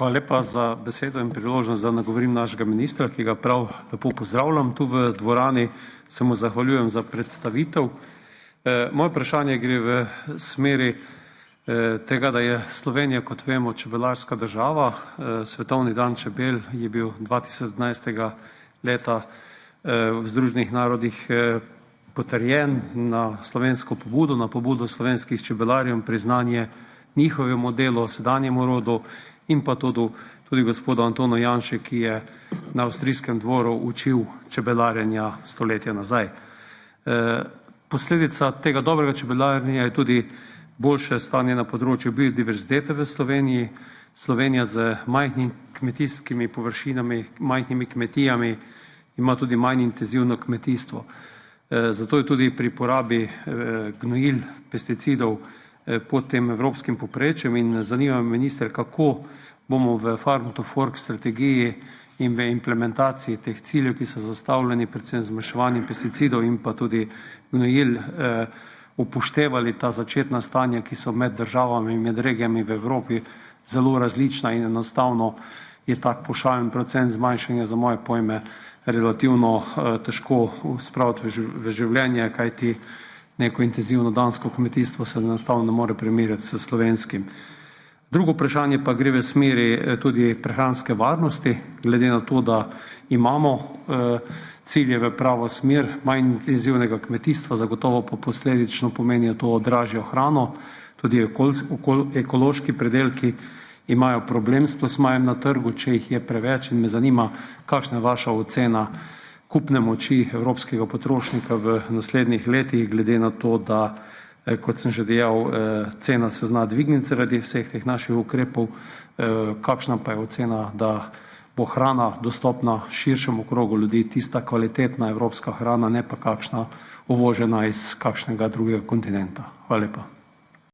Hvala lepa za besedo in priložnost, da nagovorim našega ministra, ki ga prav lepo pozdravljam tu v dvorani. Se mu zahvaljujem za predstavitev. Moje vprašanje gre v smeri tega, da je Slovenija, kot vemo, čebelarska država. Svetovni dan čebel je bil 2011. leta v Združenih narodih potrjen na slovensko pobudo, na pobudo slovenskih čebelarjev, priznanje njihovemu delu, sedanjemu rodu in pa tudi gospodu Antonu Janši, ki je na avstrijskem dvoru učil čebelarjenja stoletja nazaj. Posledica tega dobrega čebelarjenja je tudi boljše stanje na področju biodiverzitete v Sloveniji. Slovenija z majhnimi kmetijskimi površinami, majhnimi kmetijami ima tudi manj intenzivno kmetijstvo. Zato je tudi pri porabi gnojil, pesticidov pod tem evropskim povprečjem in zanima me, minister, kako bomo v Farm to Fork strategiji in v implementaciji teh ciljev, ki so zastavljeni predvsem z zmanjševanjem pesticidov in pa tudi gnojil, upoštevali ta začetna stanja, ki so med državami in med regijami v Evropi zelo različna in enostavno je tak pošaljen procent zmanjšanja za moje pojme relativno težko spraviti v življenje, kajti neko intenzivno dansko kmetijstvo se enostavno ne more primerjati s slovenskim. Drugo vprašanje pa gre v smeri tudi prehranske varnosti, glede na to, da imamo cilje v pravo smer manj intenzivnega kmetijstva, zagotovo pa posledično pomenijo to dražjo hrano, tudi ekološki pridelki imajo problem s plasmajem na trgu, če jih je preveč, in me zanima, kakšna je vaša ocena kupne moči evropskega potrošnika v naslednjih letih, glede na to, da, kot sem že dejal, cena se zna dvigniti zaradi vseh teh naših ukrepov. Kakšna pa je ocena, da bo hrana dostopna širšemu krogu ljudi, tista kvalitetna evropska hrana, ne pa kakšna uvožena iz kakšnega drugega kontinenta. Hvala lepa.